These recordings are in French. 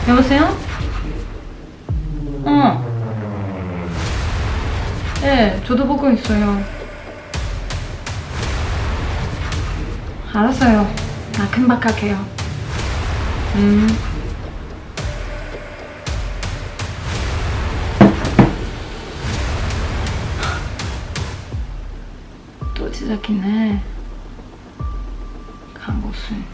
여보세요? 네, 저도 보고 있어요. 알았어요. 나 금방 갈게요. 또 시작이네. 강고순.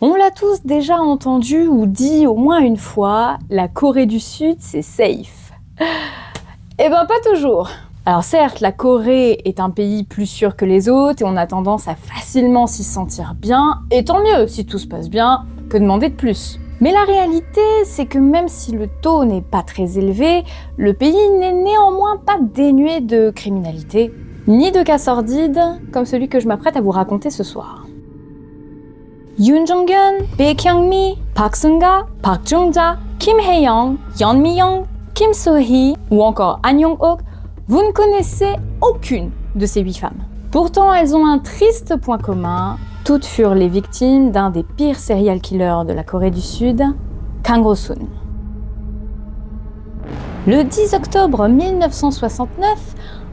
On l'a tous déjà entendu ou dit au moins une fois, la Corée du Sud, c'est safe. Eh ben pas toujours. Alors certes, la Corée est un pays plus sûr que les autres et on a tendance à facilement s'y sentir bien, et tant mieux si tout se passe bien, que demander de plus. Mais la réalité, c'est que même si le taux n'est pas très élevé, le pays n'est néanmoins pas dénué de criminalité, ni de cas sordides comme celui que je m'apprête à vous raconter ce soir. Yoon Jong-hyun, Bae Kyung-mi, Park Seung-ga, Park Jung-ja, Kim Hae-young, Yeon Mi-young, Kim So-hee ou encore Han Yong-ok, vous ne connaissez aucune de ces 8 femmes. Pourtant, elles ont un triste point commun. Toutes furent les victimes d'un des pires serial killers de la Corée du Sud, Kang Ho-soon. Le 10 octobre 1969,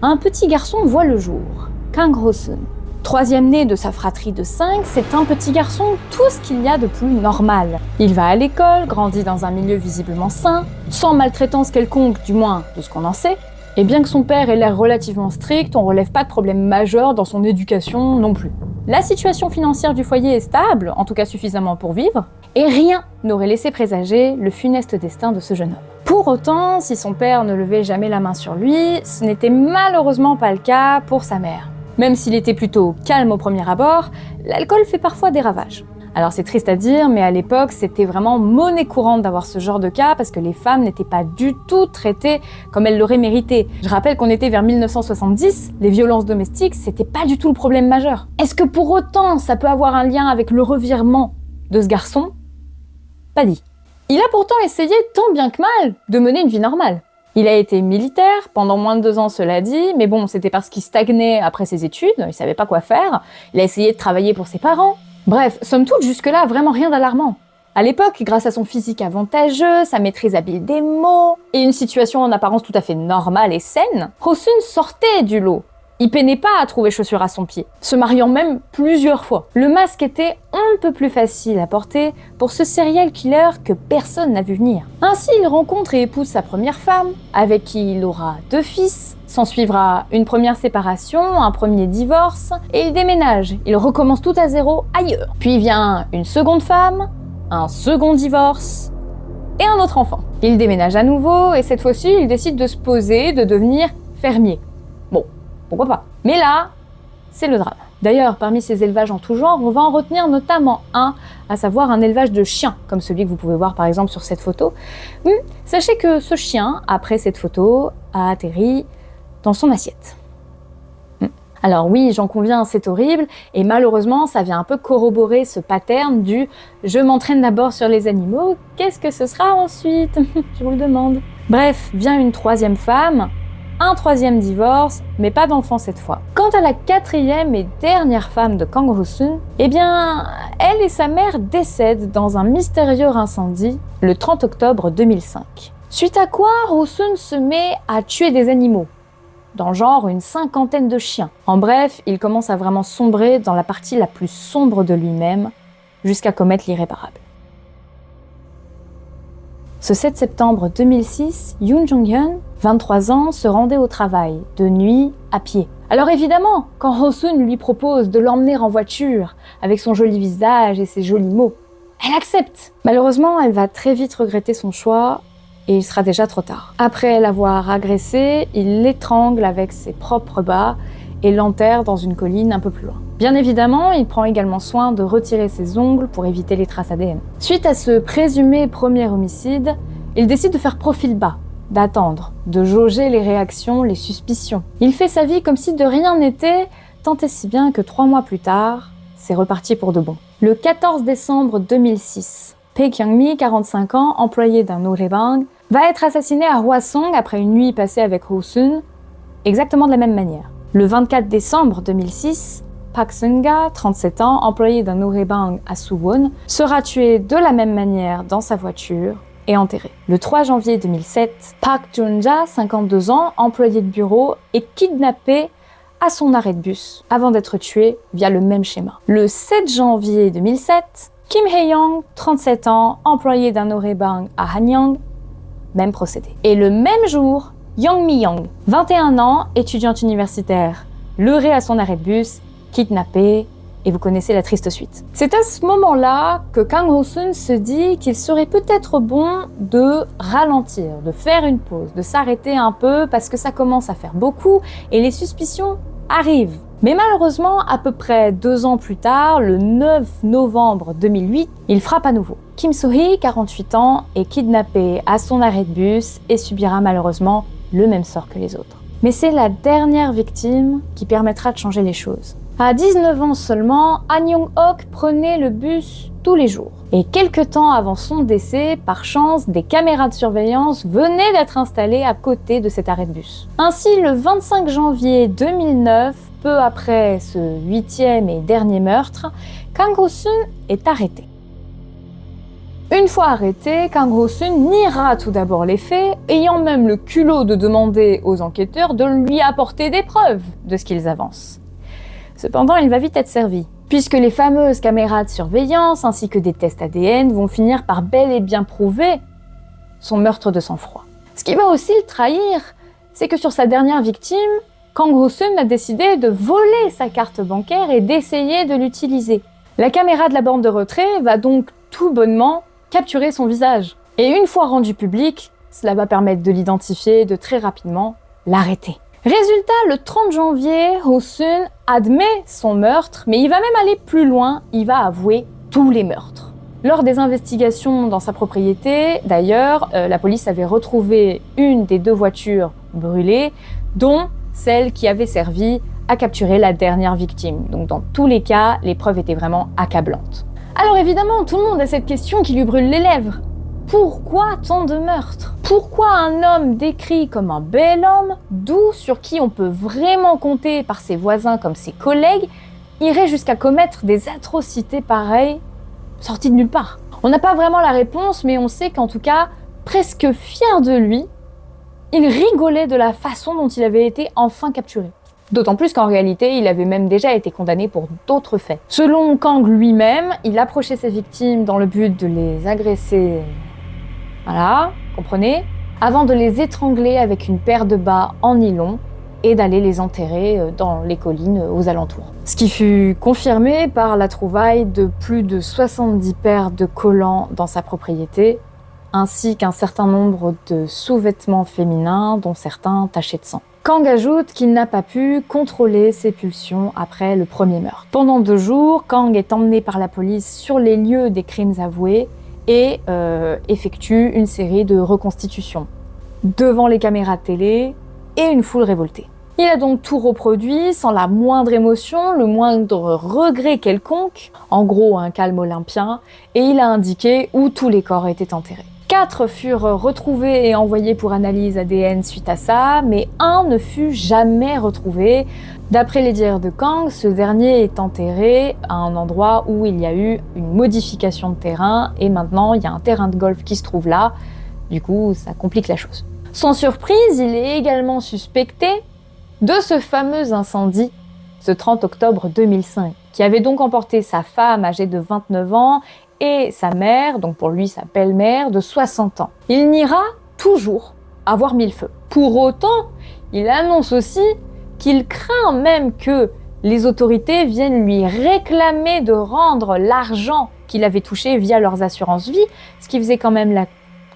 un petit garçon voit le jour, Kang Ho-soon. Troisième né de sa fratrie de 5, c'est un petit garçon tout ce qu'il y a de plus normal. Il va à l'école, grandit dans un milieu visiblement sain, sans maltraitance quelconque, du moins de ce qu'on en sait. Et bien que son père ait l'air relativement strict, on relève pas de problème majeur dans son éducation non plus. La situation financière du foyer est stable, en tout cas suffisamment pour vivre, et rien n'aurait laissé présager le funeste destin de ce jeune homme. Pour autant, si son père ne levait jamais la main sur lui, ce n'était malheureusement pas le cas pour sa mère. Même s'il était plutôt calme au premier abord, l'alcool fait parfois des ravages. Alors c'est triste à dire, mais à l'époque, c'était vraiment monnaie courante d'avoir ce genre de cas parce que les femmes n'étaient pas du tout traitées comme elles l'auraient mérité. Je rappelle qu'on était vers 1970, les violences domestiques, c'était pas du tout le problème majeur. Est-ce que pour autant, ça peut avoir un lien avec le revirement de ce garçon? Pas dit. Il a pourtant essayé tant bien que mal de mener une vie normale. Il a été militaire pendant moins de 2 ans, cela dit, mais bon, c'était parce qu'il stagnait après ses études, il savait pas quoi faire, il a essayé de travailler pour ses parents. Bref, somme toute, jusque-là, vraiment rien d'alarmant. À l'époque, grâce à son physique avantageux, sa maîtrise habile des mots, et une situation en apparence tout à fait normale et saine, Ho-soon sortait du lot. Il peinait pas à trouver chaussures à son pied, se mariant même plusieurs fois. Le masque était un peu plus facile à porter pour ce serial killer que personne n'a vu venir. Ainsi, il rencontre et épouse sa première femme, avec qui il aura 2 fils. S'en suivra une première séparation, un premier divorce, et il déménage. Il recommence tout à zéro ailleurs. Puis vient une seconde femme, un second divorce et un autre enfant. Il déménage à nouveau et cette fois-ci, il décide de se poser, de devenir fermier. Bon, pourquoi pas. Mais là, c'est le drame. D'ailleurs, parmi ces élevages en tout genre, on va en retenir notamment un, à savoir un élevage de chiens, comme celui que vous pouvez voir par exemple sur cette photo. Sachez que ce chien, après cette photo, a atterri dans son assiette. Alors oui, j'en conviens, c'est horrible, et malheureusement, ça vient un peu corroborer ce pattern du « je m'entraîne d'abord sur les animaux, qu'est-ce que ce sera ensuite ?» Je vous le demande. Bref, vient une troisième femme, un troisième divorce, mais pas d'enfant cette fois. Quant à la 4e et dernière femme de Kang Ho-soon, eh bien, elle et sa mère décèdent dans un mystérieux incendie le 30 octobre 2005. Suite à quoi, Ho-soon se met à tuer des animaux, dans genre une 50aine de chiens. En bref, il commence à vraiment sombrer dans la partie la plus sombre de lui-même, jusqu'à commettre l'irréparable. Ce 7 septembre 2006, Yoon Jong-hyun, 23 ans, se rendait au travail, de nuit, à pied. Alors évidemment, quand Ho-soon lui propose de l'emmener en voiture, avec son joli visage et ses jolis mots, elle accepte. Malheureusement, elle va très vite regretter son choix, et il sera déjà trop tard. Après l'avoir agressé, il l'étrangle avec ses propres bas et l'enterre dans une colline un peu plus loin. Bien évidemment, il prend également soin de retirer ses ongles pour éviter les traces ADN. Suite à ce présumé premier homicide, il décide de faire profil bas, d'attendre, de jauger les réactions, les suspicions. Il fait sa vie comme si de rien n'était, tant et si bien que 3 mois plus tard, c'est reparti pour de bon. Le 14 décembre 2006, Bae Kyung-mi, 45 ans, employé d'un noraebang, va être assassiné à Hwaseong après une nuit passée avec Ho-sun, exactement de la même manière. Le 24 décembre 2006, Park Seung-ga, 37 ans, employé d'un noraebang à Suwon, sera tué de la même manière dans sa voiture et enterré. Le 3 janvier 2007, Park Jun-ja, 52 ans, employé de bureau, est kidnappé à son arrêt de bus avant d'être tué via le même schéma. Le 7 janvier 2007, Kim Hae-young, 37 ans, employé d'un noraebang à Hanyang, même procédé. Et le même jour, Young Mi-young, 21 ans, étudiante universitaire, leurrée à son arrêt de bus, kidnappée, et vous connaissez la triste suite. C'est à ce moment-là que Kang Ho-sun se dit qu'il serait peut-être bon de ralentir, de faire une pause, de s'arrêter un peu parce que ça commence à faire beaucoup et les suspicions arrivent. Mais malheureusement, à peu près 2 ans plus tard, le 9 novembre 2008, il frappe à nouveau. Kim So-hee, 48 ans, est kidnappé à son arrêt de bus et subira malheureusement le même sort que les autres. Mais c'est la dernière victime qui permettra de changer les choses. À 19 ans seulement, Han Young-ok prenait le bus tous les jours. Et quelques temps avant son décès, par chance, des caméras de surveillance venaient d'être installées à côté de cet arrêt de bus. Ainsi, le 25 janvier 2009, peu après ce 8e et dernier meurtre, Kang Ho-sun est arrêté. Une fois arrêté, Kang Ho-sun niera tout d'abord les faits, ayant même le culot de demander aux enquêteurs de lui apporter des preuves de ce qu'ils avancent. Cependant, il va vite être servi, puisque les fameuses caméras de surveillance ainsi que des tests ADN vont finir par bel et bien prouver son meurtre de sang-froid. Ce qui va aussi le trahir, c'est que sur sa dernière victime, Kang Ho-sun a décidé de voler sa carte bancaire et d'essayer de l'utiliser. La caméra de la borne de retrait va donc tout bonnement capturer son visage. Et une fois rendu public, cela va permettre de l'identifier et de très rapidement l'arrêter. Résultat, le 30 janvier, Ho-sun admet son meurtre, mais il va même aller plus loin, il va avouer tous les meurtres. Lors des investigations dans sa propriété, d'ailleurs, la police avait retrouvé une des 2 voitures brûlées, dont celle qui avait servi à capturer la dernière victime. Donc dans tous les cas, les preuves étaient vraiment accablantes. Alors évidemment, tout le monde a cette question qui lui brûle les lèvres. Pourquoi tant de meurtres? Pourquoi un homme décrit comme un bel homme, doux, sur qui on peut vraiment compter par ses voisins comme ses collègues, irait jusqu'à commettre des atrocités pareilles, sorties de nulle part? On n'a pas vraiment la réponse, mais on sait qu'en tout cas, presque fier de lui, il rigolait de la façon dont il avait été enfin capturé. D'autant plus qu'en réalité, il avait même déjà été condamné pour d'autres faits. Selon Kang lui-même, il approchait ses victimes dans le but de les agresser, voilà, comprenez, avant de les étrangler avec une paire de bas en nylon et d'aller les enterrer dans les collines aux alentours. Ce qui fut confirmé par la trouvaille de plus de 70 paires de collants dans sa propriété, ainsi qu'un certain nombre de sous-vêtements féminins, dont certains tachés de sang. Kang ajoute qu'il n'a pas pu contrôler ses pulsions après le premier meurtre. Pendant 2 jours, Kang est emmené par la police sur les lieux des crimes avoués et effectue une série de reconstitutions devant les caméras de télé et une foule révoltée. Il a donc tout reproduit sans la moindre émotion, le moindre regret quelconque, en gros un calme olympien, et il a indiqué où tous les corps étaient enterrés. 4 furent retrouvés et envoyés pour analyse ADN suite à ça, mais un ne fut jamais retrouvé. D'après les dires de Kang, ce dernier est enterré à un endroit où il y a eu une modification de terrain et maintenant il y a un terrain de golf qui se trouve là. Du coup, ça complique la chose. Sans surprise, il est également suspecté de ce fameux incendie, ce 30 octobre 2005, qui avait donc emporté sa femme âgée de 29 ans et sa mère, donc pour lui sa belle-mère, de 60 ans. Il niera toujours avoir mis le feu. Pour autant, il annonce aussi qu'il craint même que les autorités viennent lui réclamer de rendre l'argent qu'il avait touché via leurs assurances vie, ce qui faisait quand même la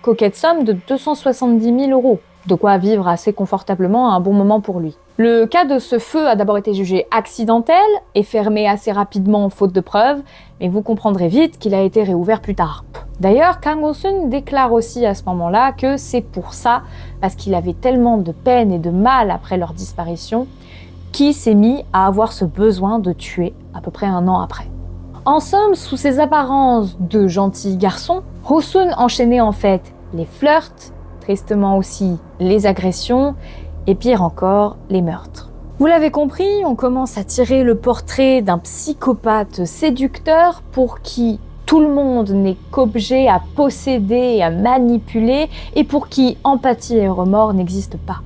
coquette somme de 270 000 €. De quoi vivre assez confortablement à un bon moment pour lui. Le cas de ce feu a d'abord été jugé accidentel et fermé assez rapidement faute de preuves, mais vous comprendrez vite qu'il a été réouvert plus tard. D'ailleurs, Kang Ho-sun déclare aussi à ce moment-là que c'est pour ça, parce qu'il avait tellement de peine et de mal après leur disparition, qu'il s'est mis à avoir ce besoin de tuer à peu près 1 an après. En somme, sous ses apparences de gentil garçon, Ho-sun enchaînait en fait les flirts, tristement aussi les agressions et pire encore, les meurtres. Vous l'avez compris, on commence à tirer le portrait d'un psychopathe séducteur pour qui tout le monde n'est qu'objet à posséder et à manipuler et pour qui empathie et remords n'existent pas.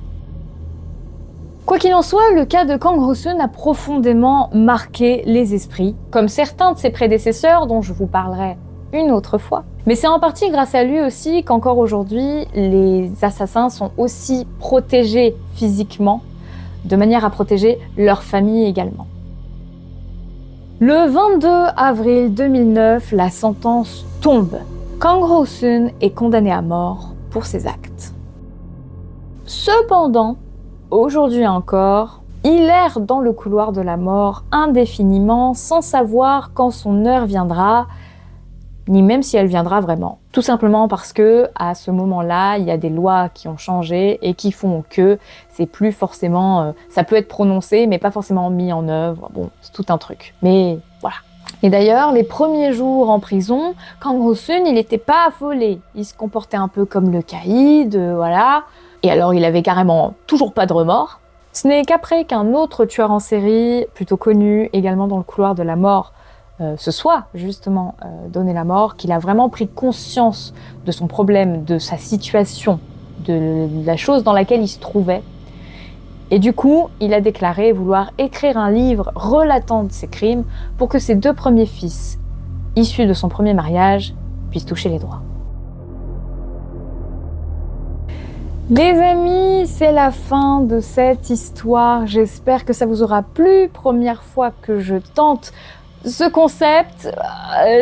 Quoi qu'il en soit, le cas de Kang Ho-seun a profondément marqué les esprits, comme certains de ses prédécesseurs dont je vous parlerai une autre fois. Mais c'est en partie grâce à lui aussi qu'encore aujourd'hui, les assassins sont aussi protégés physiquement, de manière à protéger leur famille également. Le 22 avril 2009, la sentence tombe. Kang Ho-seun est condamné à mort pour ses actes. Cependant, aujourd'hui encore, il erre dans le couloir de la mort indéfiniment sans savoir quand son heure viendra, ni même si elle viendra vraiment. Tout simplement parce que, à ce moment-là, il y a des lois qui ont changé et qui font que c'est plus forcément... ça peut être prononcé, mais pas forcément mis en œuvre. Bon, c'est tout un truc. Mais voilà. Et d'ailleurs, les premiers jours en prison, Kang Ho-seun, il n'était pas affolé. Il se comportait un peu comme le caïd, voilà. Et alors, il avait carrément toujours pas de remords. Ce n'est qu'après qu'un autre tueur en série, plutôt connu, également dans le couloir de la mort, se soit justement donné la mort, qu'il a vraiment pris conscience de son problème, de sa situation, de la chose dans laquelle il se trouvait. Et du coup, il a déclaré vouloir écrire un livre relatant de ses crimes pour que ses 2 premiers fils, issus de son premier mariage, puissent toucher les droits. Les amis, c'est la fin de cette histoire. J'espère que ça vous aura plu. Première fois que je tente ce concept,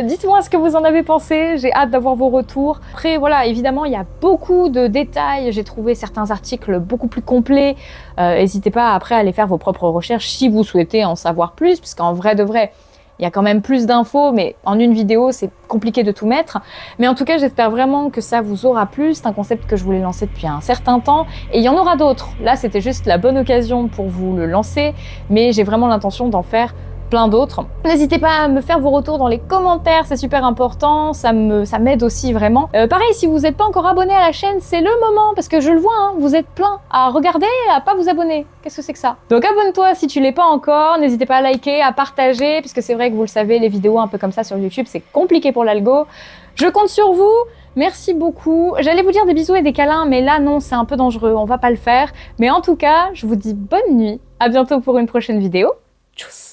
dites-moi ce que vous en avez pensé, j'ai hâte d'avoir vos retours. Après voilà, évidemment il y a beaucoup de détails, j'ai trouvé certains articles beaucoup plus complets, n'hésitez pas après à aller faire vos propres recherches si vous souhaitez en savoir plus, parce qu'en vrai de vrai, il y a quand même plus d'infos, mais en une vidéo c'est compliqué de tout mettre. Mais en tout cas j'espère vraiment que ça vous aura plu, c'est un concept que je voulais lancer depuis un certain temps, et il y en aura d'autres. Là c'était juste la bonne occasion pour vous le lancer, mais j'ai vraiment l'intention d'en faire plein d'autres. N'hésitez pas à me faire vos retours dans les commentaires, c'est super important, ça m'aide aussi vraiment. Pareil, si vous n'êtes pas encore abonné à la chaîne, c'est le moment, parce que je le vois, hein, vous êtes plein à regarder et à pas vous abonner. Qu'est-ce que c'est que ça? Donc abonne-toi si tu l'es pas encore, n'hésitez pas à liker, à partager, puisque c'est vrai que vous le savez, les vidéos un peu comme ça sur YouTube, c'est compliqué pour l'algo. Je compte sur vous, merci beaucoup. J'allais vous dire des bisous et des câlins, mais là non, c'est un peu dangereux, on va pas le faire. Mais en tout cas, je vous dis bonne nuit, à bientôt pour une prochaine vidéo. Tchuss.